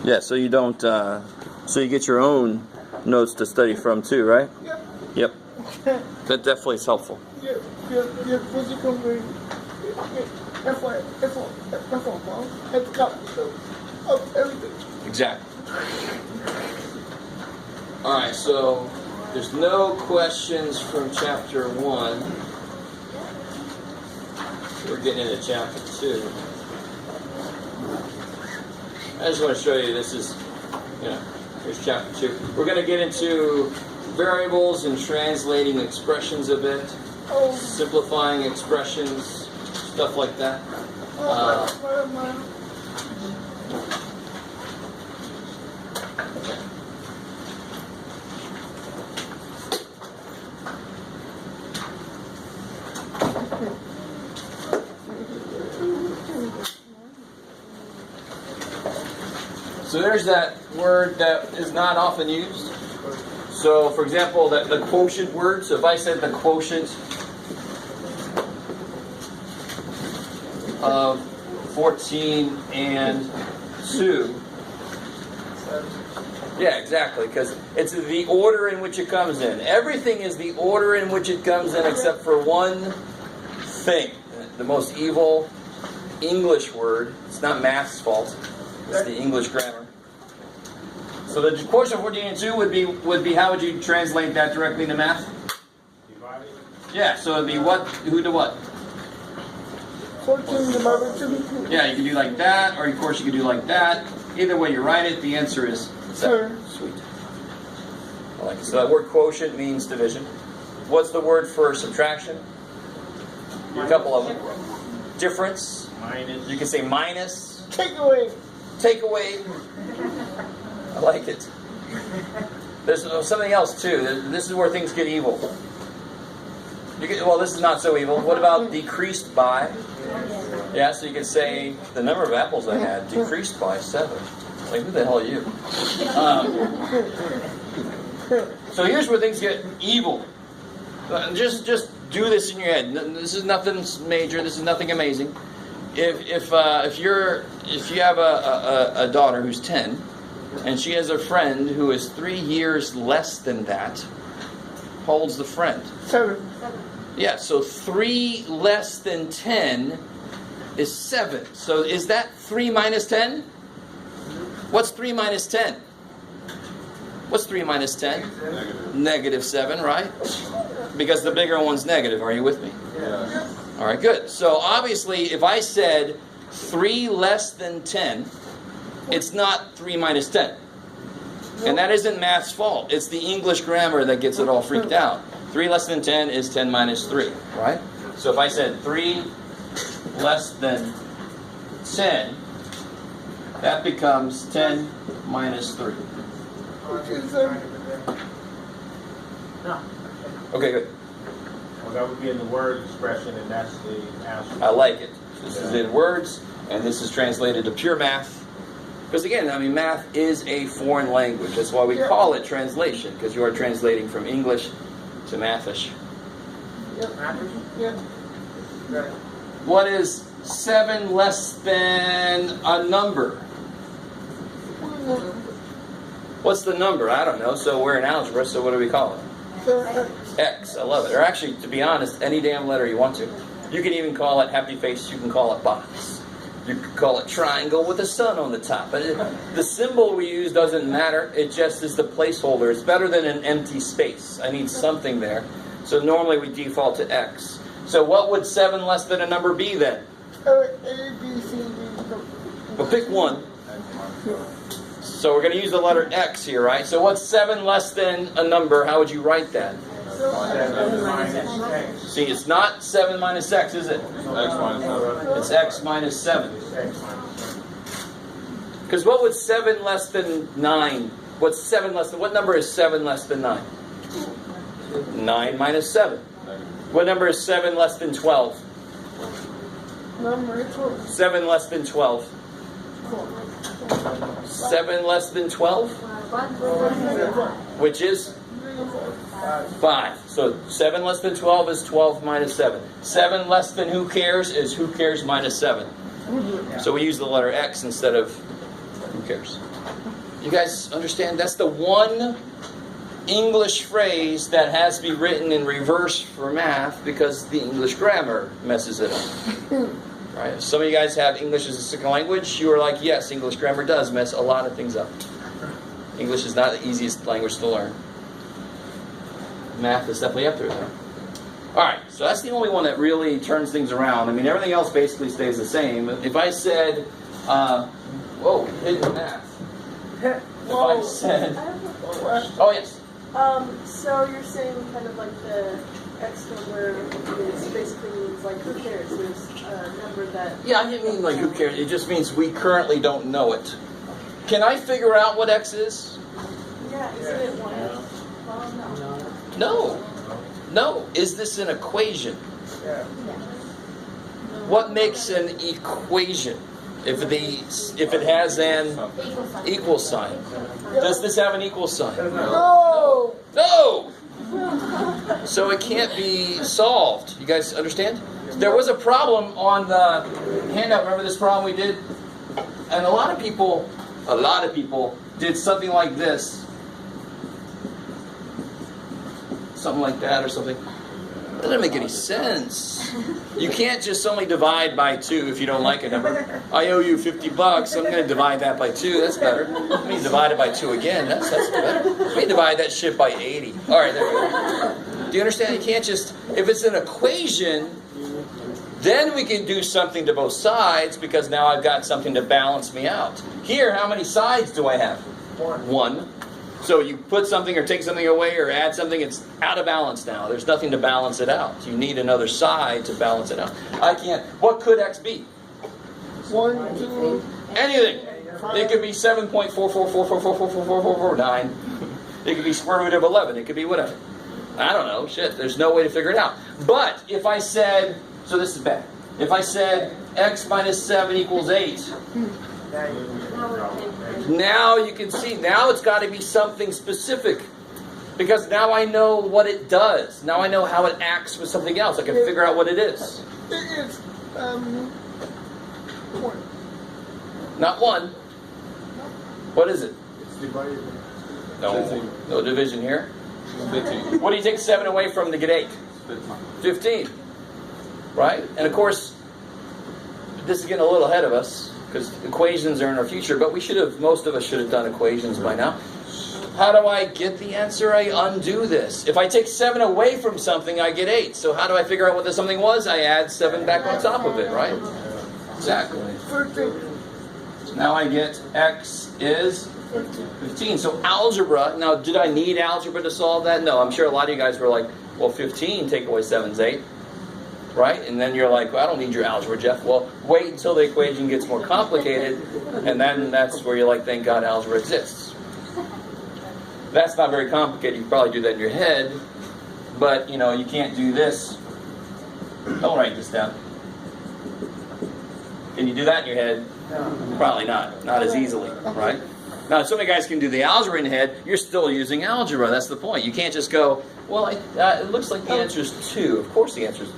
Yeah, so you don't, so you get your own notes to study from too, right? Yep. Yep. That definitely is helpful. Your physical brain. That's why mom has got of everything. Exactly. All right, so there's no questions from chapter 1. We're getting into chapter 2. I just want to show you, this is, here's chapter 2. We're going to get into variables and translating expressions a bit, simplifying expressions, stuff like that. So there's that word that is not often used. So, for example, the quotient word. So if I said the quotient of 14 and 2. Yeah, exactly, because it's the order in which it comes in. Everything is the order in which it comes in except for one thing. The most evil English word. It's not math's fault. It's the English grammar. So the quotient of 14 and 2 would be how would you translate that directly into math? Divided. Yeah, so it'd be what? Who to what? 14 divided to 2. Yeah, you can do like that, or of course you can do like that. Either way you write it, the answer is 7. Sweet. I like it. So that word quotient means division. What's the word for subtraction? A couple of them. Difference. Minus. You can say minus. Take away. Take away. I like it. There's something else too. This is where things get evil. Well, this is not so evil. What about decreased by? Yeah, so you could say the number of apples I had decreased by 7. Like, who the hell are you? So here's where things get evil. Just do this in your head. This is nothing major. This is nothing amazing. If you have a daughter who's 10, and she has a friend who is 3 years less than that, holds the friend. 7. Yeah, so 3 less than 10 is 7. So is that 3 minus 10? What's 3 minus 10? What's 3 minus 10? Negative 7, right? Because the bigger one's negative. Are you with me? Yeah. All right, good. So obviously, if I said 3 less than 10, it's not 3 minus 10. And that isn't math's fault. It's the English grammar that gets it all freaked out. 3 less than 10 is 10 minus 3, right? So if I said 3 less than 10, that becomes 10 minus 3. Okay, good. Well, that would be in the word expression, and that's the answer. I like it. This is in words, and this is translated to pure math. Because again, I mean, math is a foreign language. That's why we call it translation, because you are translating from English to Mathish. What is 7 less than a number? What's the number? I don't know. So we're in algebra, so what do we call it? X. I love it. Or actually, to be honest, any damn letter you want to. You can even call it happy face. You can call it box. You could call it triangle with a sun on the top. But the symbol we use doesn't matter. It just is the placeholder. It's better than an empty space. I need something there. So normally we default to X. So what would 7 less than a number be then? A, B, C, D. Well, pick one. So we're going to use the letter X here, right? So what's 7 less than a number? How would you write that? 7 minus X. See, it's not 7 minus X, is it? X minus 7. It's X minus 7. It's X minus 7. Because what would 7 less than 9? What's 7 less than? What number is 7 less than 9? 9 minus 7. What number is 7 less than 12? Number 12. 7 less than 12. 7 less than 12? Which is? 5. So 7 less than 12 is 12 minus 7. 7 less than who cares is who cares minus 7. So we use the letter X instead of who cares. You guys understand? That's the one English phrase that has to be written in reverse for math because the English grammar messes it up. Right? If some of you guys have English as a second language, you are like, yes, English grammar does mess a lot of things up. English is not the easiest language to learn. Math is definitely up there, though. Alright, so that's the only one that really turns things around. I mean, everything else basically stays the same. If I said, whoa, hidden math. If I said, I have a question. oh yes. So you're saying kind of like the X number is basically means like who cares? There's a number that. Yeah, I didn't mean like who cares. It just means we currently don't know it. Can I figure out what X is? Yeah, isn't it one? Well, no. No. No. Is this an equation? Yeah. What makes an equation? If it has an equal sign. Does this have an equal sign? No! No! So it can't be solved. You guys understand? There was a problem on the handout. Remember this problem we did? And a lot of people did something like this. Something like that or something. That doesn't make any sense. You can't just only divide by 2 if you don't like a number. I owe you $50. I'm going to divide that by 2. That's better. Let me divide it by 2 again. That's better. Let me divide that shit by 80. All right, there we go. Do you understand? You can't just... If it's an equation, then we can do something to both sides because now I've got something to balance me out. Here, how many sides do I have? 1. So you put something or take something away or add something, it's out of balance now. There's nothing to balance it out. You need another side to balance it out. I can't. What could X be? 1, 2, Anything. It could be 7.444444449. It could be square root of 11. It could be whatever. I don't know. Shit. There's no way to figure it out. But if I said, so this is bad. If I said X minus 7 equals 8. Now you can see, now it's got to be something specific. Because now I know what it does. Now I know how it acts with something else. I can figure out what it is. it is, 1. Not 1. What is it? It's divided. No division here. 15. What do you take 7 away from to get 8? 15. Right? And of course, this is getting a little ahead of us. Because equations are in our future, but most of us should have done equations by now. How do I get the answer? I undo this. If I take 7 away from something, I get 8. So how do I figure out what the something was? I add 7 back on top of it, right? Exactly. 13. Now I get X is 15. So algebra, now did I need algebra to solve that? No, I'm sure a lot of you guys were like, well, 15 take away 7 is 8. Right? And then you're like, well, I don't need your algebra, Jeff. Well, wait until the equation gets more complicated, and then that's where you're like, thank God algebra exists. That's not very complicated. You can probably do that in your head, but, you know, you can't do this. Don't write this down. Can you do that in your head? Probably not. Not as easily, right? Now, so many guys can do the algebra in your head. You're still using algebra. That's the point. You can't just go, well, it looks like the answer is 2. Of course the answer is.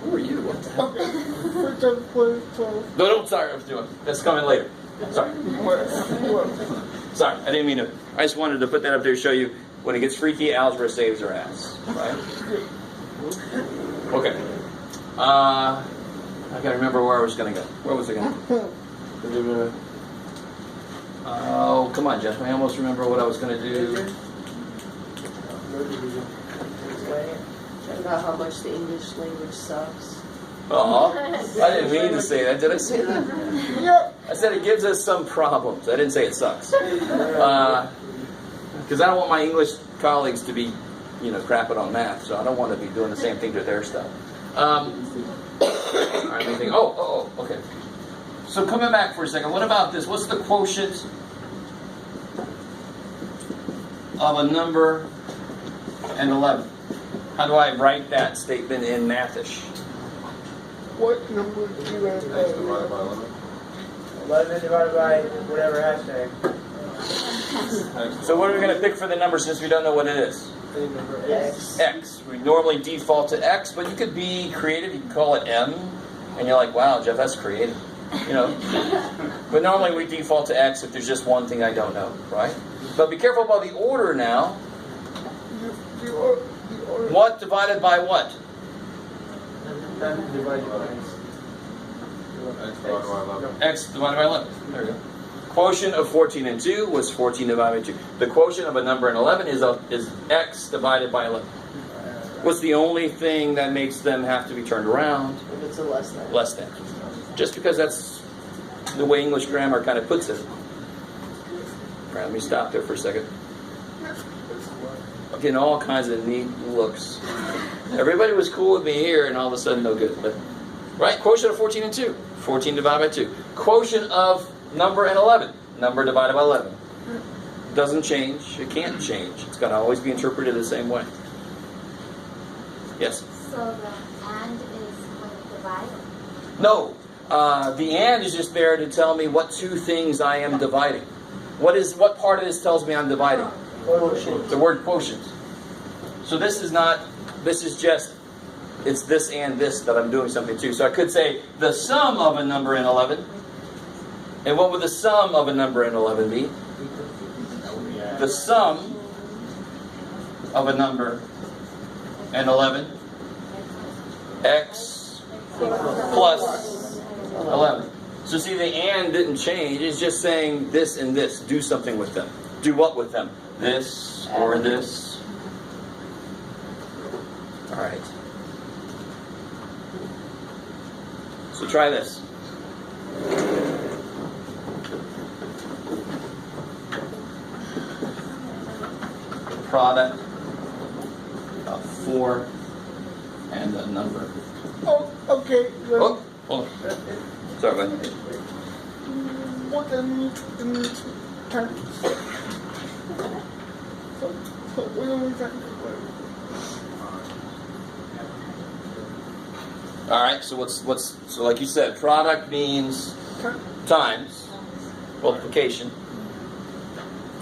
Who are you? What the hell? No, don't start. That's coming later. Sorry. Sorry, I didn't mean to. I just wanted to put that up there to show you when it gets freaky, algebra saves our ass. Right? Okay. I gotta remember where I was gonna go. Where was I going? Oh, come on, Jeff. I almost remember what I was gonna do. About how much the English language sucks. Oh, I didn't mean to say that. Did I say that? Yep. I said it gives us some problems. I didn't say it sucks. Because I don't want my English colleagues to be, crapping on math. So I don't want to be doing the same thing to their stuff. All right, let me think. Okay. So coming back for a second, what about this? What's the quotient of a number and 11? How do I write that statement in Mathish? What number do you have? 11 divided by whatever hashtag. So what are we going to pick for the number since we don't know what it is? X. X. We normally default to X, but you could be creative. You can call it M. And you're like, wow, Jeff, that's creative. You know, but normally we default to X if there's just one thing I don't know, right? But be careful about the order now. The order. What divided by what? X divided by 11. There we go. Quotient of 14 and 2 was 14 divided by 2. The quotient of a number in 11 is X divided by 11. What's the only thing that makes them have to be turned around? If it's a less than. Less than. Just because that's the way English grammar kind of puts it. All right, let me stop there for a second. I'm getting all kinds of neat looks. Everybody was cool with me here, and all of a sudden, no good. But right, quotient of 14 and 2. 14 divided by 2. Quotient of number and 11. Number divided by 11. Doesn't change. It can't change. It's going to always be interpreted the same way. Yes? So the and is when it divides? No. The and is just there to tell me what two things I am dividing. What part of this tells me I'm dividing? Quotient. The word quotient. So this is just, it's this and this that I'm doing something to. So I could say the sum of a number in 11. And what would the sum of a number in 11 be? The sum of a number in 11. X plus 11. So see, the and didn't change. It's just saying this and this. Do something with them. Do what with them? This or this. All right. So try this. Product of 4 and a number. Oh, okay. Oh, hold on. Sorry, man. What in times? So what are we talking about? All right. So so like you said, product means times multiplication.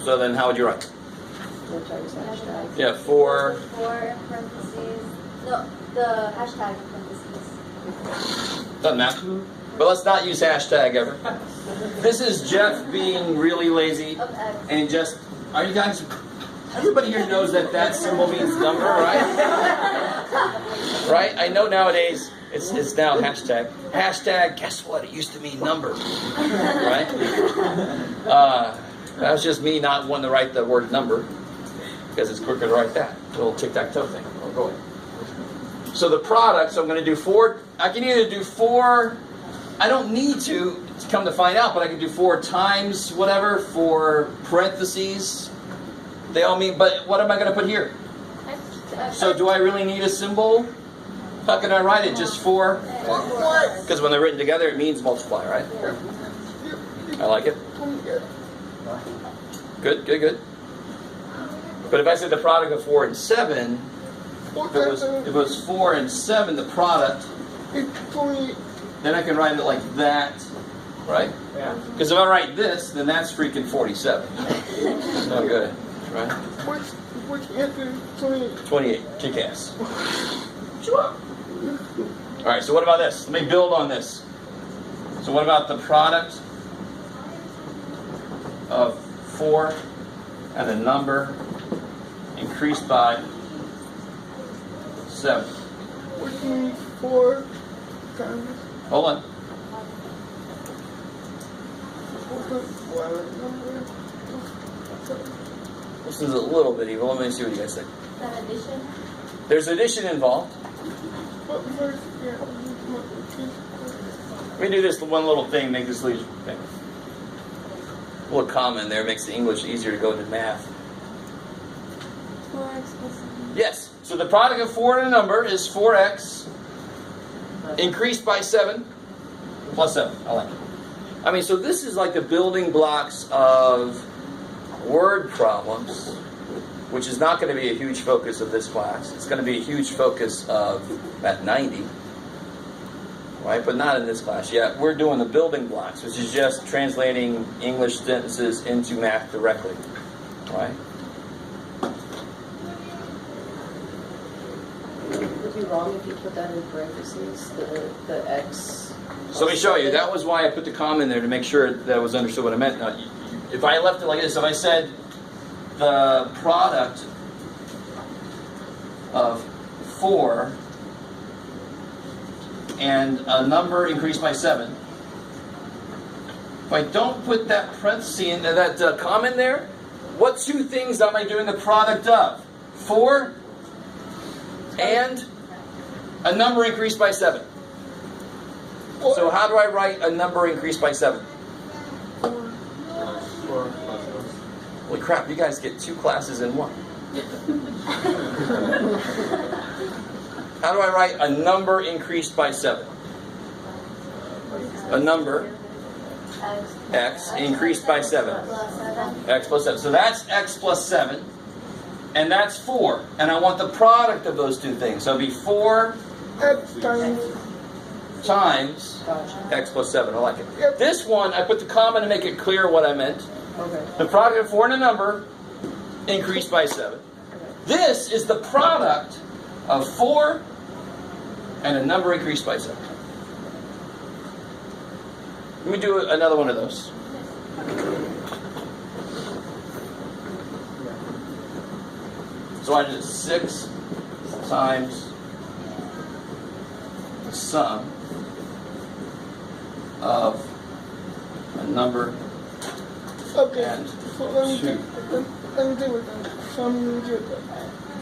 So then, how would you write? 4 times hashtag. Yeah, 4. 4 in parentheses. No, the hashtag in parentheses. Doesn't matter. But let's not use hashtag ever. This is Jeff being really lazy Of X. and just. Are you guys? Everybody here knows that symbol means number, right? Right? I know nowadays it's now hashtag. Hashtag. Guess what? It used to mean number, right? That was just me not wanting to write the word number because it's quicker to write that little tic-tac-toe thing. Oh, go ahead. So the product. So I'm going to do 4. I can either do 4. I don't need to come to find out, but I can do 4 times whatever, 4 parentheses. They all mean, but what am I going to put here? So do I really need a symbol? How can I write it? Just 4? Because when they're written together, it means multiply, right? I like it. Good, good, good. But if I said the product of 4 and 7, if it was 4 and 7, the product, then I can write it like that, right? Yeah. Because if I write this, then that's freaking 47. It's no good, right? Which answer 28, kick ass. All right, so what about this? Let me build on this. So what about the product of 4 and the number increased by 7? which means 4 times Hold on. 4 number. This is a little bit evil. Let me see what you guys think. Is that addition? There's addition involved. But first, yeah. Let me do this one little thing, make this thing. A little comma in there makes the English easier to go to math. 4x plus Yes, so the product of 4 and a number is 4x increased by 7 plus 7. I like it. I mean, so this is like the building blocks of word problems, which is not going to be a huge focus of this class. It's going to be a huge focus of at 90. Right, but not in this class yet. We're doing the building blocks, which is just translating English sentences into math directly. Right? Would it be wrong if you put that in parentheses, the X So let me show you. That was why I put the comma in there to make sure that was understood what I meant. Now, if I left it like this, if I said the product of 4 and a number increased by 7, if I don't put that parenthesis in that comma in there, what two things am I doing the product of? 4 and a number increased by 7. So how do I write a number increased by 7? Holy crap, you guys get 2 classes in one. How do I write a number increased by 7? A number, x, increased by 7. X plus 7. So that's x plus 7. And that's 4. And I want the product of those two things. So it'll be 4 X times Gotcha. x plus 7. I like it. This one, I put the comma to make it clear what I meant. Okay. The product of 4 and a number increased by 7. This is the product of 4 and a number increased by 7. Let me do another one of those. So I did 6 times the sum of a number Okay. and So let me do it then. So I'm gonna do it then.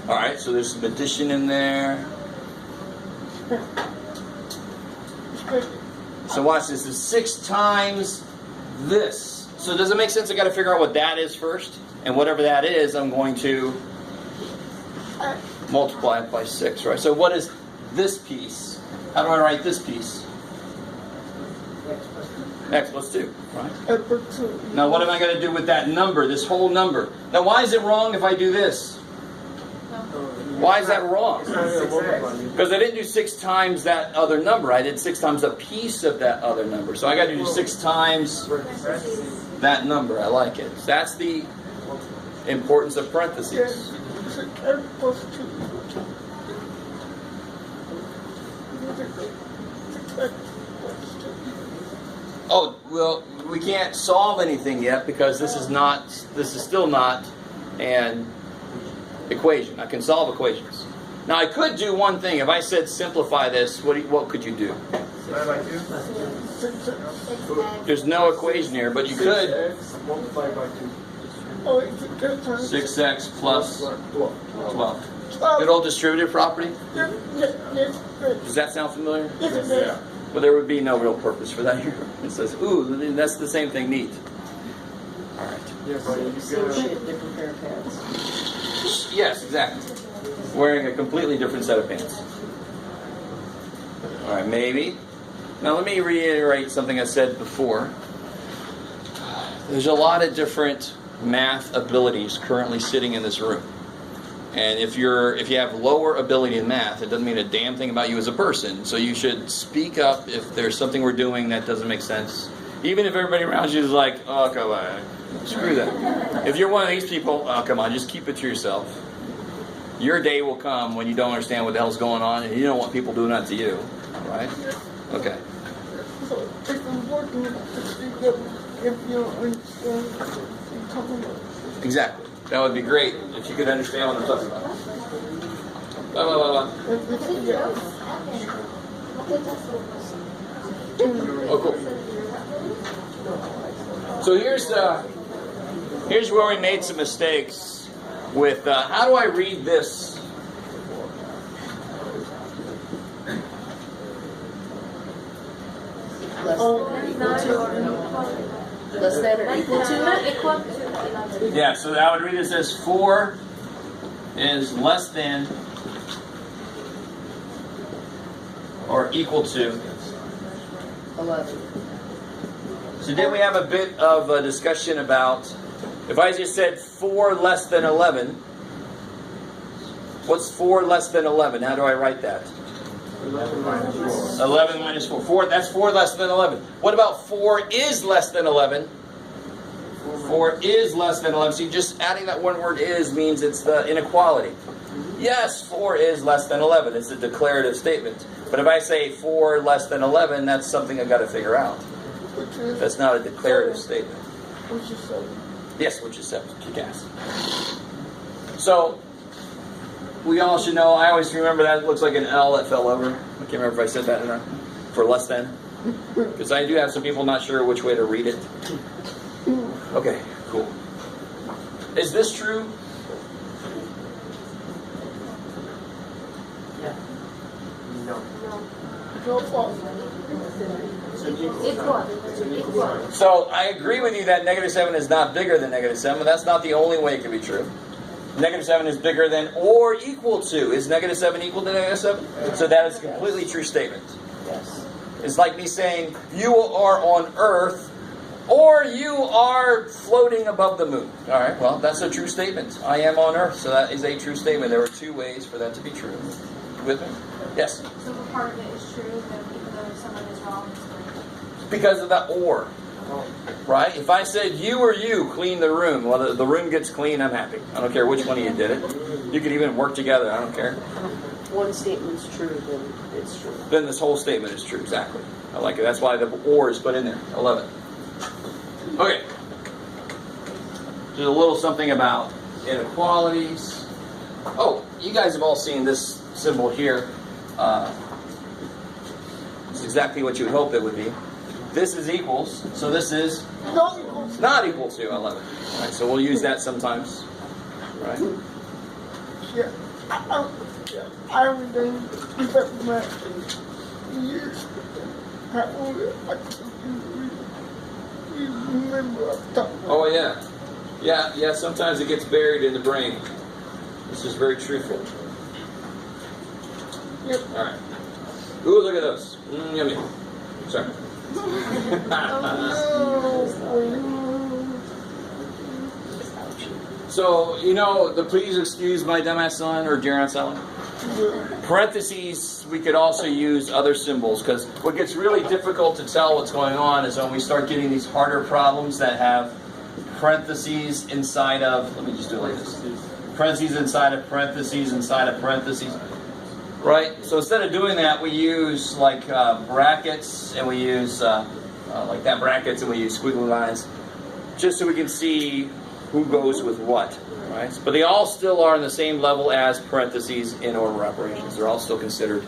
Alright, so there's some addition in there. So watch this. It's 6 times this. So does it make sense? I got to figure out what that is first. And whatever that is, I'm going to multiply it by 6, right? So what is this piece? How do I write this piece? X plus 2, right? Now what am I going to do with that number, this whole number? Now why is it wrong if I do this? Why is that wrong? Because I didn't do 6 times that other number. I did 6 times a piece of that other number. So I got to do 6 times that number. I like it. That's the importance of parentheses. Yes. X plus 2. Oh, well, we can't solve anything yet because this is still not an equation. I can solve equations. Now I could do one thing. If I said simplify this, what could you do? There's no equation here, but you could. Multiplied by 2. Oh, it's 6x plus 12. Good old distributive property? Yes. Does that sound familiar? Yes, it does. Well, there would be no real purpose for that here. It says, ooh, that's the same thing, neat. All right. Same shit, different pair of pants. Yes, exactly. Wearing a completely different set of pants. All right, maybe. Now let me reiterate something I said before. There's a lot of different math abilities currently sitting in this room. And if you have lower ability in math, it doesn't mean a damn thing about you as a person. So you should speak up if there's something we're doing that doesn't make sense. Even if everybody around you is like, oh, come on, screw that. If you're one of these people, oh, come on, just keep it to yourself. Your day will come when you don't understand what the hell's going on, and you don't want people doing that to you, right? Okay. So it's important to speak up if you don't understand what you're talking about. Exactly. That would be great if you could understand what I'm talking about. Blah, blah, blah, blah. Oh, cool. So here's where we made some mistakes with how do I read this? Less than or equal to? Yeah, so I would read this as 4 is less than or equal to 11. So did we have a bit of a discussion about, if I just said 4 less than 11, what's 4 less than 11? How do I write that? 11 minus 4. That's 4 less than 11. What about 4 is less than 11? 4 is less than 11. So just adding that one word is means it's the inequality. Yes, 4 is less than 11. It's a declarative statement. But if I say 4 less than 11, that's something I've got to figure out. Which is, That's not a declarative statement. which is 7. Yes, which is 7. Kick ass. So, we all should know, I always remember that it looks like an L that fell over. I can't remember if I said that or not. For less than. Because I do have some people not sure which way to read it. Okay, cool. Is this true? No. No fault. Equal. So I agree with you that negative 7 is not bigger than negative 7, but that's not the only way it can be true. Negative 7 is bigger than or equal to. Is negative 7 equal to negative 7? So that is a completely true statement. Yes. It's like me saying, you are on Earth, or you are floating above the moon. All right, well, that's a true statement. I am on Earth, so that is a true statement. There are 2 ways for that to be true. With me? Yes? So the part of it is true, that even though someone is wrong, it's right. Because of that or. Right? If I said you or you clean the room, well, the room gets clean, I'm happy. I don't care which one of you did it. You could even work together, I don't care. One statement's true, then it's true. Then this whole statement is true, exactly. I like it. That's why the or is put in there. 11. Okay. There's a little something about inequalities. Oh, you guys have all seen this symbol here. It's exactly what you would hope it would be. This is equals, so this is Not equal. not equal to 11. All right, so we'll use that sometimes. Right? Yeah. I everything except my years. However, I remember I've talked about. Oh yeah. Yeah, sometimes it ges buried in the brain. This is very truthful. Yep. Alright. Ooh, look at those. Yummy. Sorry. So, the please excuse my dumbass son or Jaron son. Parentheses, we could also use other symbols, because what gets really difficult to tell what's going on is when we start getting these harder problems that have parentheses inside of, let me just do it like this. Parentheses inside of parentheses inside of parentheses. Right? So instead of doing that, we use like brackets, and we use like that brackets, and we use squiggly lines, just so we can see who goes with what. Right? But they all still are on the same level as parentheses in order operations. They're all still considered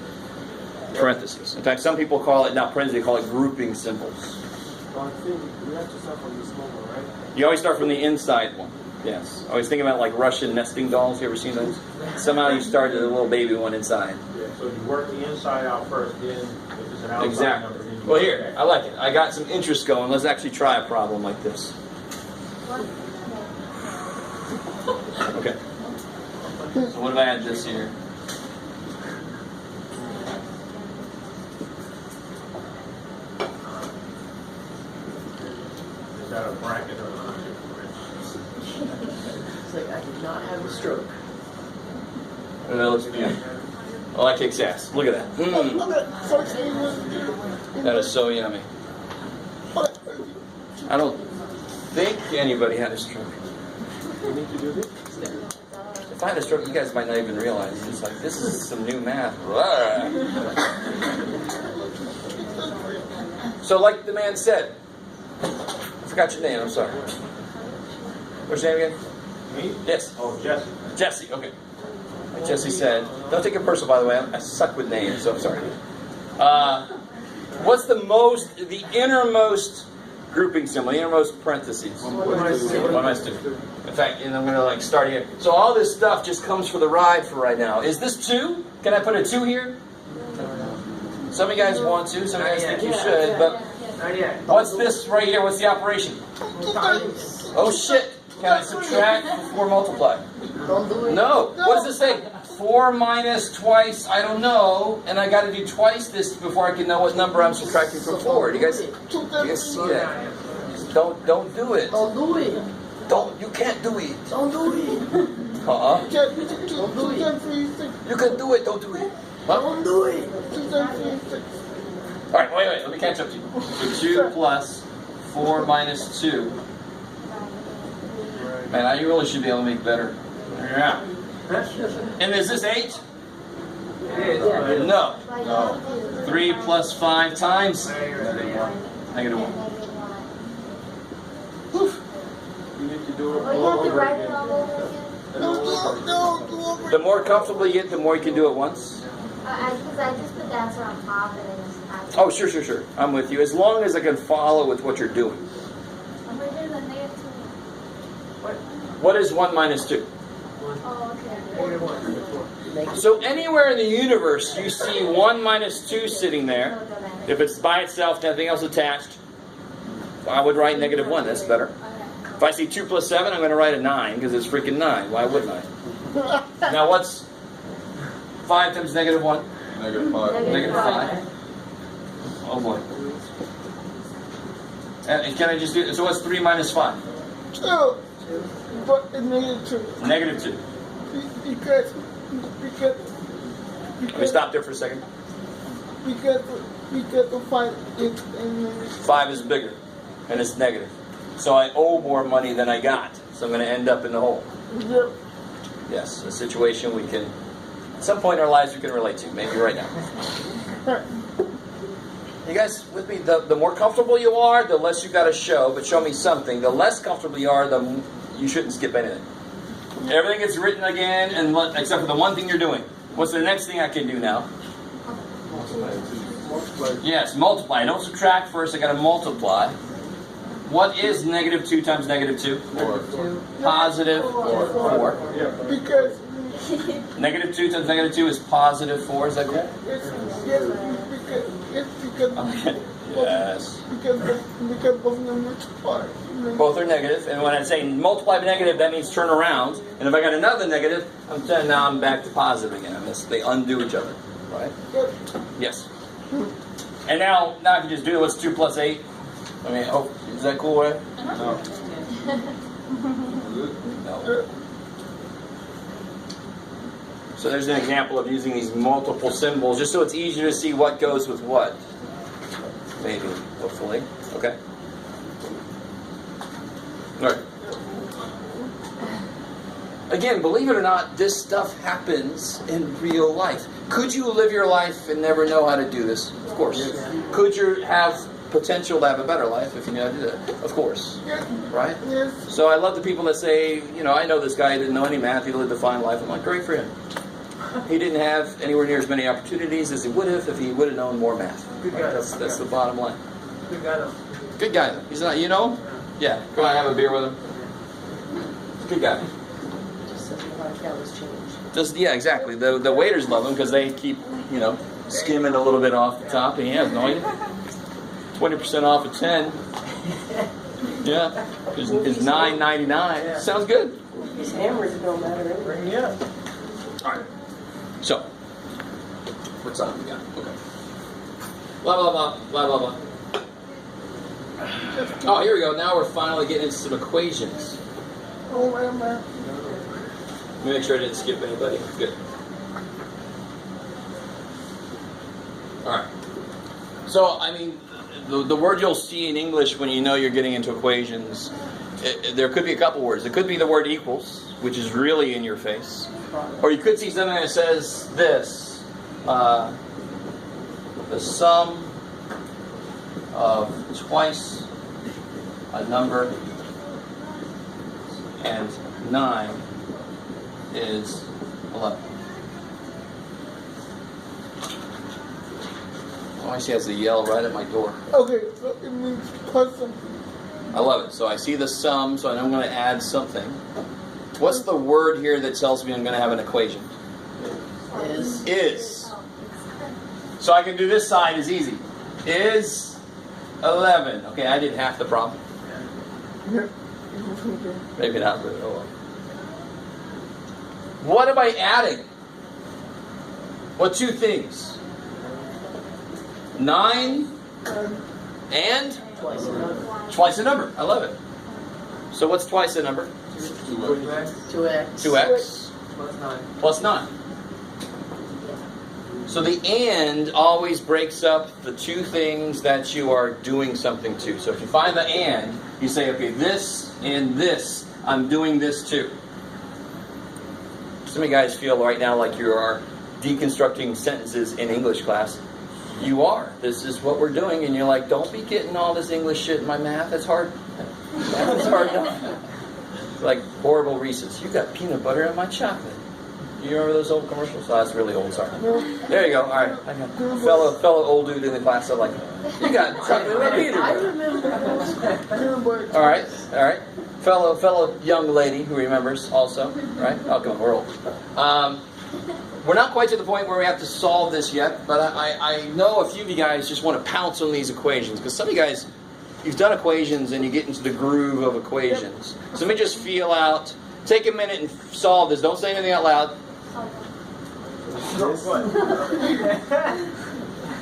parentheses. In fact, some people call it, not parentheses, they call it grouping symbols. Well, I think we have to start from this moment, right? You always start from the inside one. Yes. I always think about like Russian nesting dolls. You ever seen those? Somehow you start with a little baby one inside. Yeah, so you work the inside out first, then if it's an outside Exactly. number, then you Well, go here, back. I like it. I got some interest going. Let's actually try a problem like this. Okay. So what if I add this here? Is that a bracket or not? It's like, I did not have a stroke. Oh, that looks beautiful. Oh, that kicks ass. Look at that. That is so yummy. I don't think anybody had a stroke. You need to do this? If I had a stroke, you guys might not even realize. It's like, this is some new math. So like the man said, I forgot your name, I'm sorry. What's your name again? Me? Yes. Oh, Jesse. Jesse, okay. Like Jesse said, don't take it personal, by the way. I suck with names, so I'm sorry. What's the innermost grouping symbol, the innermost parentheses? 1 minus 2. In fact, and I'm going to start here. So all this stuff just comes for the ride for right now. Is this 2? Can I put a 2 here? Some of you guys want to, some of you guys think you should, but what's this right here? What's the operation? Oh shit! Can I subtract before multiply? Don't do it. No. What does this say? 4 minus twice, I don't know, and I got to do twice this before I can know what number I'm subtracting from 4. Do you guys see that? Don't do it. Don't do it. You can't do it. Don't do it. Uh-uh. Don't You can do it, don't do it. Huh? Don't do it. Alright, wait, let me catch up to you. So 2 plus 4 minus 2. Man, I really should be able to make better. Yeah. And is this 8? No. No. 3 plus 5 times negative 1. You need to do it Well, you all have to over write it again. all over again. No, do over. The more comfortable you get, the more you can do it once. Because I just put the answer on top and then just add. Oh, sure. I'm with you. As long as I can follow with what you're doing. Over here, the negative 2. What is 1 minus 2? Oh, okay. So anywhere in the universe you see 1 minus 2 sitting there, No, don't add it. if it's by itself, nothing else attached, I would write negative 1. That's better. Okay. If I see 2 plus 7, I'm going to write a 9 because it's freaking 9. Why wouldn't I? Now what's 5 times negative 1? Negative Negative 5. Oh boy. And can I just do it? So what's 3 minus 5? 2. But the negative 2. Negative 2. Because Let me stop there for a second. because the 5 is in negative. 5 is bigger, and it's negative. So I owe more money than I got. So I'm going to end up in the hole. Yep. Yes, a situation we can, at some point in our lives, we can relate to. Maybe right now. You guys with me? The more comfortable you are, the less you got to show, but show me something. The less comfortable you are, you shouldn't skip anything. Everything gets written again, and except for the one thing you're doing. What's the next thing I can do now? Yes, multiply. Don't subtract first. I got to multiply. What is negative 2 times negative 2? 2. Positive 4. Because Negative 2 times negative 2 is positive 4. Is that cool? it's because Okay. Yes. because both numbers are. Both are negative, and when I say multiply by negative, that means turn around. And if I got another negative, now I'm back to positive again. They undo each other, right? Yep. Yes. And now I can just do what's 2 plus 8. I mean, oh, is that cool, right? No. No. So there's an example of using these multiple symbols, just so it's easier to see what goes with what. Maybe, hopefully. Okay. All right. Again, believe it or not, this stuff happens in real life. Could you live your life and never know how to do this? Of course. Could you have potential to have a better life if you knew how to do that? Of course. Right? Yes. So I love the people that say, I know this guy didn't know any math, he lived a fine life. I'm like, great for him. He didn't have anywhere near as many opportunities as he would have if he would have known more math. Good guy. Right? That's the bottom line. Good guy though. Good guy. He's not, Yeah, go on, have a beer with him. Good guy. Just something like that was changed. Just exactly. The waiters love him because they keep, skimming a little bit off the top, and he has no idea. 20% off of 10. Yeah, is $9.99. Sounds good. These hammers don't matter anyway. Bring me up. All right. So, what's on we got? Okay. Blah blah blah blah blah blah. Oh, here we go. Now we're finally getting into some equations. Oh, man. Let me make sure I didn't skip anybody. Good. All right. So, the word you'll see in English when you know you're getting into equations, there could be a couple words. It could be the word equals, which is really in your face. Or you could see something that says this. The sum of twice a number and 9 is 11. Oh, I see has a yell right at my door. Okay, so it means plus something. I love it. So I see the sum, so I'm going to add something. What's the word here that tells me I'm going to have an equation? Is. So I can do this side is easy. Is 11. Okay, I did half the problem. Maybe not, but oh well. What am I adding? What two things? 9 and Twice a number. twice a number. I love it. So what's twice a number? 2x. 2x Plus 9. plus 9. So the and always breaks up the two things that you are doing something to. So if you find the and, you say, okay, this and this, I'm doing this too. Some of you guys feel right now like you are deconstructing sentences in English class, you are. This is what we're doing, and you're like, don't be getting all this English shit in my math. It's hard. Math is hard enough. Like horrible Reese's. You got peanut butter in my chocolate. You remember those old commercials? Oh, that's really old. Sorry. There you go. All right. I got fellow old dude in the class. I'm like, you got chocolate with peanut I butter. remember. All right. Fellow young lady who remembers also. Right? Oh, come on. We're old. We're not quite to the point where we have to solve this yet, but I know a few of you guys just want to pounce on these equations, because some of you guys, you've done equations and you get into the groove of equations. So let me just feel out. Take a minute and solve this. Don't say anything out loud.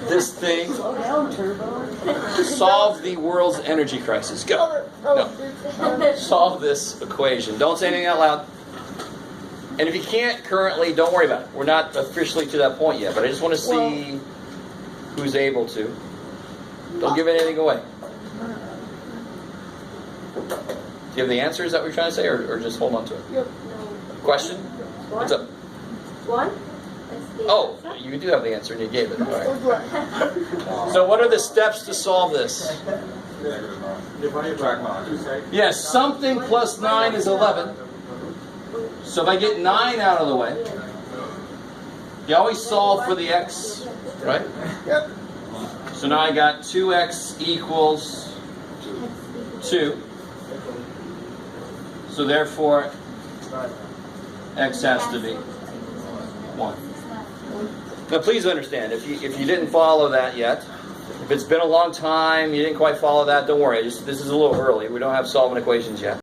This thing. Slow down, Turbo. Solve the world's energy crisis. Go. No. Solve this equation. Don't say anything out loud. And if you can't currently, don't worry about it. We're not officially to that point yet, but I just want to see who's able to. Don't give anything away. Do you have the answer? Is that what you're trying to say, or just hold on to it? Yep. Question? What's up? One? Oh, you do have the answer, and you gave it. All right. So what are the steps to solve this? Yes, something plus 9 is 11. So if I get 9 out of the way, you always solve for the x, right? Yep. So now I got 2x equals 2. So therefore, x has to be 1. Now please understand, if you didn't follow that yet, if it's been a long time, you didn't quite follow that, don't worry. This is a little early. We don't have solving equations yet.